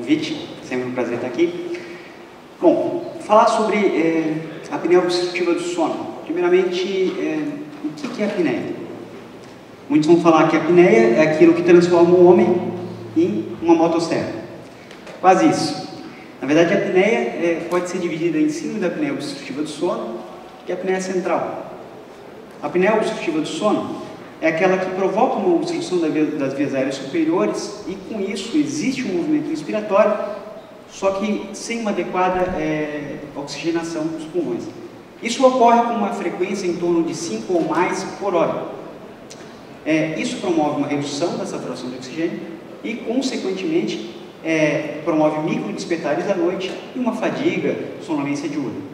convite, sempre um prazer estar aqui. Bom, falar sobre a apneia obstrutiva do sono. Primeiramente, o que é a apneia? Muitos vão falar que a apneia é aquilo que transforma o homem em uma motosserra. Quase isso. Na verdade, a apneia pode ser dividida em cima da apneia obstrutiva do sono e a apneia central. A apneia obstrutiva do sono é aquela que provoca uma obstrução das vias aéreas superiores e, com isso, existe um movimento respiratório, só que sem uma adequada oxigenação dos pulmões. Isso ocorre com uma frequência em torno de 5 ou mais por hora. Isso promove uma redução da saturação de oxigênio e, consequentemente, promove microdespertares à noite e uma fadiga, sonolência diurna.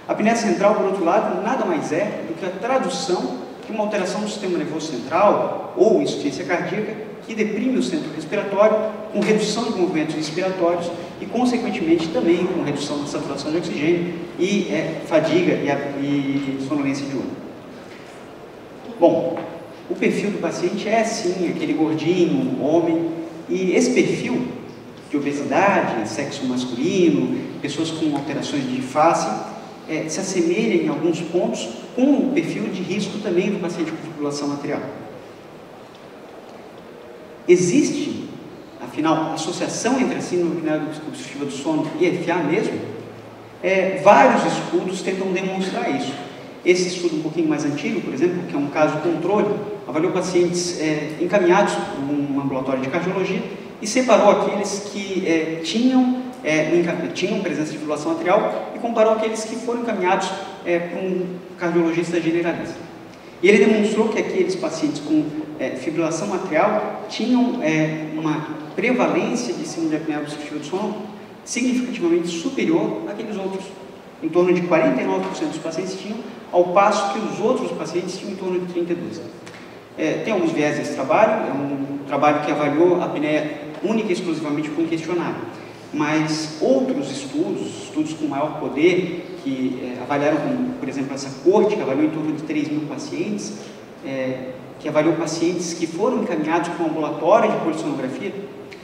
A apneia central, por outro lado, nada mais é do que a tradução de uma alteração do sistema nervoso central ou insuficiência cardíaca que deprime o centro respiratório com redução de movimentos respiratórios e, consequentemente, também com redução da saturação de oxigênio e fadiga e sonolência diurna. Bom, o perfil do paciente é, sim, aquele gordinho, homem, e esse perfil de obesidade, sexo masculino, pessoas com alterações de face, se assemelha em alguns pontos com o perfil de risco também do paciente com fibrilação atrial. Existe, afinal, associação entre a síndrome obstrutiva do sono e FA mesmo? Vários estudos tentam demonstrar isso. Esse estudo um pouquinho mais antigo, por exemplo, que é um caso controle, avaliou pacientes encaminhados para um ambulatório de cardiologia e separou aqueles que tinham presença de fibrilação atrial e comparou aqueles que foram encaminhados para um cardiologista generalista. E ele demonstrou que aqueles pacientes com fibrilação atrial tinham uma prevalência de síndrome de apneia obstrutiva do sono significativamente superior àqueles outros. Em torno de 49% dos pacientes tinham, ao passo que os outros pacientes tinham em torno de 32%. Tem alguns viés desse trabalho, é um trabalho que avaliou a apneia única e exclusivamente com questionário. Mas outros estudos com maior poder, que avaliaram, por exemplo, essa corte, que avaliou em torno de 3.000 pacientes, que avaliou pacientes que foram encaminhados para um ambulatório de polissonografia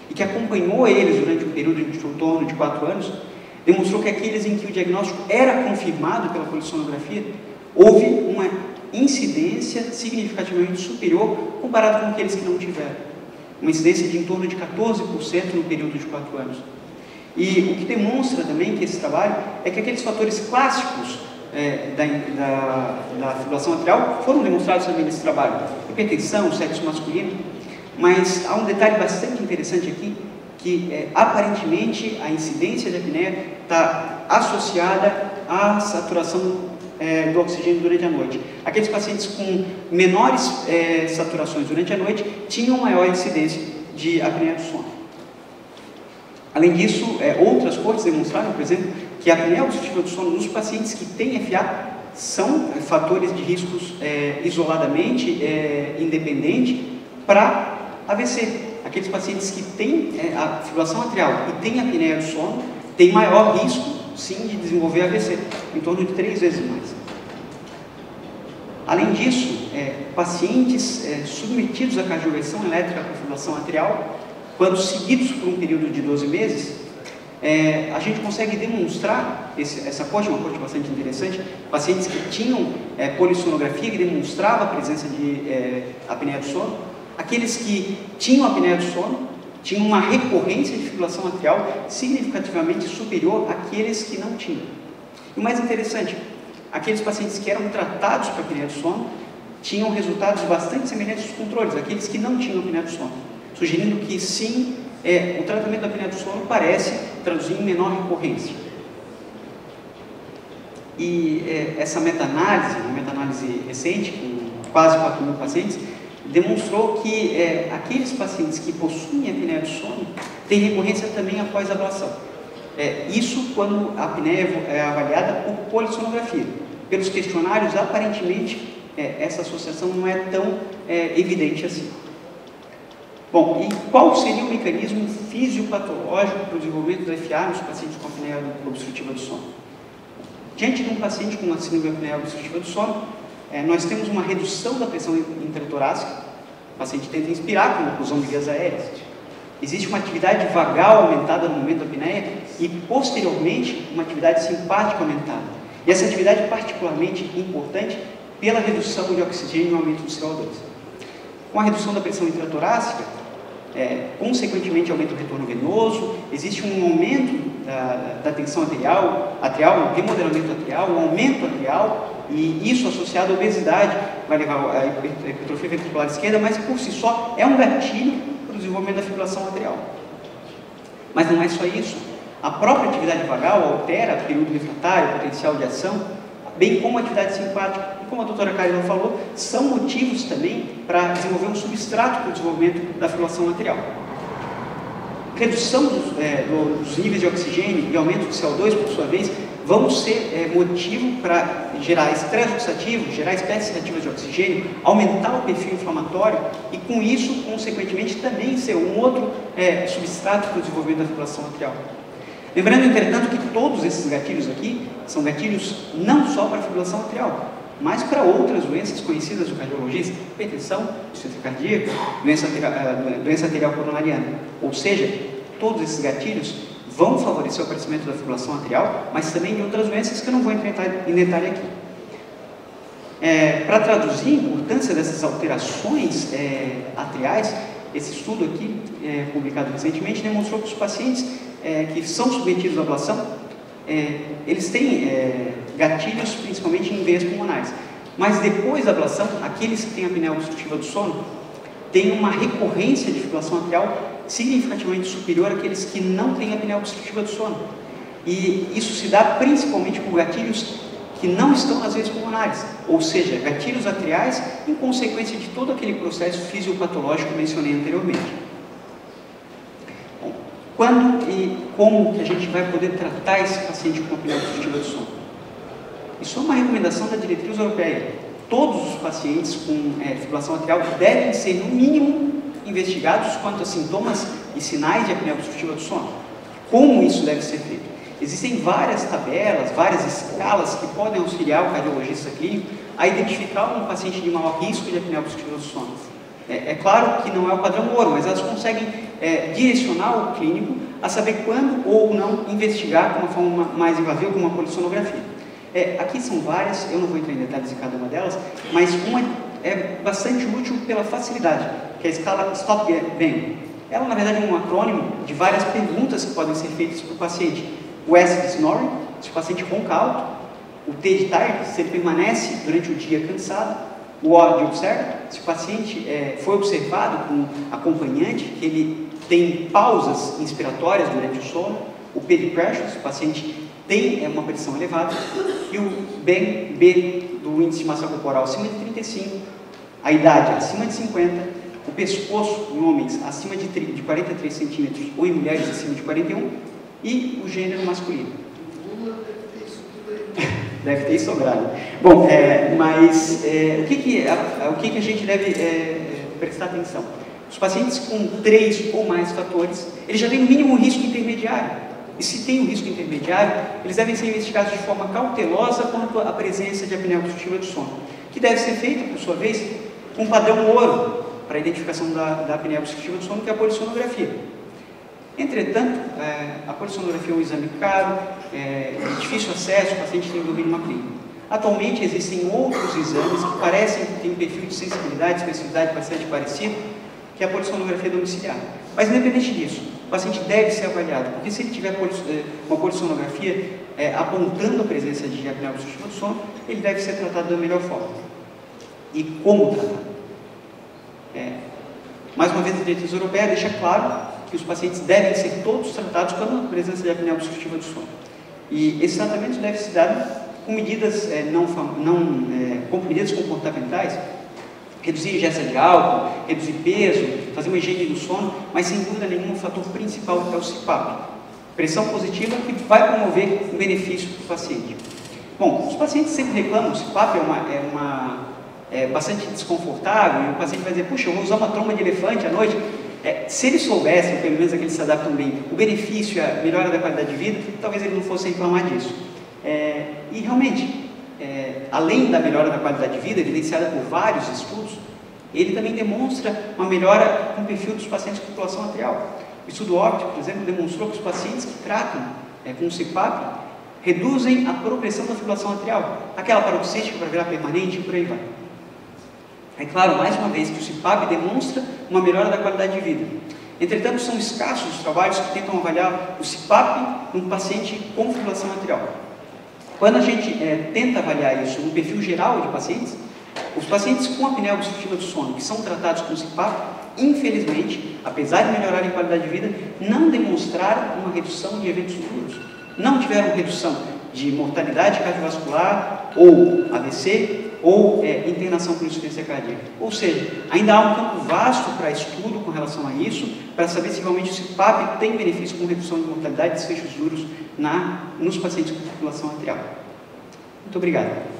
e que acompanhou eles durante um período de em torno de 4 anos, demonstrou que aqueles em que o diagnóstico era confirmado pela polissonografia, houve uma incidência significativamente superior comparado com aqueles que não tiveram. Uma incidência de em torno de 14% no período de 4 anos. E o que demonstra também que esse trabalho é que aqueles fatores clássicos da fibrilação atrial foram demonstrados também nesse trabalho. Hipertensão, sexo masculino, mas há um detalhe bastante interessante aqui, que aparentemente a incidência de apneia está associada à saturação do oxigênio durante a noite. Aqueles pacientes com menores saturações durante a noite tinham maior incidência de apneia do sono. Além disso, outras cortes demonstraram, por exemplo, que a apneia obstrutiva do sono nos pacientes que têm FA são fatores de riscos isoladamente independente para AVC. Aqueles pacientes que têm a fibrilação atrial e têm a apneia do sono têm maior risco, sim, de desenvolver AVC, em torno de 3 vezes mais. Além disso, pacientes submetidos à cardioversão elétrica com fibrilação atrial, quando seguidos por um período de 12 meses, a gente consegue demonstrar, essa corte é uma corte bastante interessante, pacientes que tinham polissonografia que demonstrava a presença de apneia do sono, aqueles que tinham apneia do sono tinham uma recorrência de fibrilação atrial significativamente superior àqueles que não tinham. E o mais interessante, aqueles pacientes que eram tratados para apneia do sono tinham resultados bastante semelhantes aos controles, aqueles que não tinham apneia do sono, sugerindo que sim, o tratamento da apneia do sono parece traduzir em menor recorrência. E essa meta-análise, uma meta-análise recente, com quase 4.000 pacientes, demonstrou que aqueles pacientes que possuem apneia do sono têm recorrência também após ablação. Isso quando a apneia é avaliada por polissonografia. Pelos questionários, aparentemente, essa associação não é tão evidente assim. Bom, e qual seria o mecanismo fisiopatológico para o desenvolvimento do FA nos pacientes com apneia obstrutiva do sono? Diante de um paciente com uma síndrome de apneia obstrutiva do sono, nós temos uma redução da pressão intratorácica, o paciente tenta inspirar com oclusão de vias aéreas. existe uma atividade vagal aumentada no momento da apneia e, posteriormente, uma atividade simpática aumentada. E essa atividade é particularmente importante pela redução de oxigênio e aumento do CO2. Com a redução da pressão intratorácica, consequentemente aumenta o retorno venoso, existe um aumento da tensão arterial, um remodelamento arterial, um aumento arterial, e isso associado à obesidade vai levar à hipertrofia ventricular esquerda, mas por si só é um gatilho para o desenvolvimento da fibrilação arterial. Mas não é só isso. A própria atividade vagal altera o período refratário, o potencial de ação, bem como a atividade simpática. E como a doutora Karina falou, são motivos também para desenvolver um substrato para o desenvolvimento da fibrilação arterial. Redução dos níveis de oxigênio e aumento do CO2, por sua vez, vão ser motivo para gerar estresse oxidativo, gerar espécies reativas de oxigênio, aumentar o perfil inflamatório e, com isso, consequentemente, também ser um outro substrato para o desenvolvimento da fibrilação arterial. Lembrando, entretanto, que todos esses gatilhos aqui são gatilhos não só para a fibrilação arterial, mas para outras doenças conhecidas do cardiologista: hipertensão, insuficiência cardíaca, doença arterial coronariana. Ou seja, todos esses gatilhos vão favorecer o aparecimento da fibrilação arterial, mas também de outras doenças que eu não vou entrar em detalhe aqui. Para traduzir a importância dessas alterações arteriais, esse estudo aqui, publicado recentemente, demonstrou que os pacientes que são submetidos à ablação, eles têm gatilhos principalmente em veias pulmonares, mas depois da ablação, aqueles que têm apneia obstrutiva do sono têm uma recorrência de fibrilação arterial significativamente superior àqueles que não têm apneia obstrutiva do sono. E isso se dá principalmente por gatilhos que não estão nas veias pulmonares, ou seja, gatilhos arteriais em consequência de todo aquele processo fisiopatológico que mencionei anteriormente. Bom, quando e como que a gente vai poder tratar esse paciente com apneia obstrutiva do sono? Isso é uma recomendação da diretriz europeia. Todos os pacientes com fibrilação arterial devem ser, no mínimo, investigados quanto a sintomas e sinais de apneia obstrutiva do sono. Como isso deve ser feito? Existem várias tabelas, várias escalas que podem auxiliar o cardiologista clínico a identificar um paciente de maior risco de apneia obstrutiva do sono. É claro que não é o padrão ouro, mas elas conseguem direcionar o clínico a saber quando ou não investigar de uma forma mais invasiva, como uma polissonografia. Aqui são várias, eu não vou entrar em detalhes de cada uma delas, mas uma é bastante útil pela facilidade, que é a escala Stop-Bang. Ela, na verdade, é um acrônimo de várias perguntas que podem ser feitas para o paciente. O S de snoring, se o paciente ronca alto. O T de tired, se ele permanece durante o dia cansado. O O de observe, se o paciente foi observado com acompanhante, que ele tem pausas inspiratórias durante o sono. O P de pressure, se o paciente tem uma pressão elevada. E o B do índice de massa corporal acima de 35, a idade acima de 50, o pescoço em homens acima de 43 centímetros ou em mulheres acima de 41 e o gênero masculino. Deve ter sobrado. Bom, mas o que a gente deve prestar atenção? Os pacientes com 3 ou mais fatores, eles já têm no mínimo um risco intermediário. E se tem um risco intermediário, eles devem ser investigados de forma cautelosa quanto à presença de apneia obstrutiva do sono, que deve ser feita, por sua vez, com um padrão ouro para a identificação da apneia obstrutiva do sono, que é a polissonografia. Entretanto, a polissonografia é um exame caro, de difícil acesso, o paciente tem que dormir numa clínica. Atualmente existem outros exames que parecem que têm um perfil de sensibilidade, especificidade bastante parecido, que é a polissonografia domiciliar. Mas, independente disso, o paciente deve ser avaliado, porque se ele tiver uma polissonografia apontando a presença de apneia obstrutiva do sono, ele deve ser tratado da melhor forma. E como tratar? Mais uma vez, a diretriz europeia deixa claro que os pacientes devem ser todos tratados com a presença de apneia obstrutiva do sono. E esse tratamento deve ser dado com medidas, com medidas comportamentais, reduzir ingesta de álcool, reduzir peso, fazer uma higiene do sono, mas sem dúvida nenhuma o fator principal é o CPAP. Pressão positiva que vai promover um benefício para o paciente. Bom, os pacientes sempre reclamam, o CPAP é bastante desconfortável, e o paciente vai dizer, puxa, eu vou usar uma tromba de elefante à noite. Se eles soubessem, pelo menos aqueles que se adaptam bem, o benefício e a melhora da qualidade de vida, talvez ele não fosse reclamar disso. E realmente, além da melhora da qualidade de vida, evidenciada por vários estudos, ele também demonstra uma melhora no perfil dos pacientes com população arterial. O estudo óptico, por exemplo, demonstrou que os pacientes que tratam com CPAP reduzem a progressão da fibrilação atrial, aquela paroxística para virar permanente e por aí vai. É claro, mais uma vez, que o CPAP demonstra uma melhora da qualidade de vida. Entretanto, são escassos os trabalhos que tentam avaliar o CPAP num paciente com fibrilação atrial. Quando a gente tenta avaliar isso no perfil geral de pacientes, os pacientes com apneia obstrutiva do sono que são tratados com CPAP, infelizmente, apesar de melhorarem a qualidade de vida, não demonstraram uma redução de eventos futuros. Não tiveram redução de mortalidade cardiovascular, ou AVC, ou internação por insuficiência cardíaca. Ou seja, ainda há um campo vasto para estudo com relação a isso, para saber se realmente o CPAP tem benefício com redução de mortalidade e desfechos duros nos pacientes com fibrilação atrial. Muito obrigado.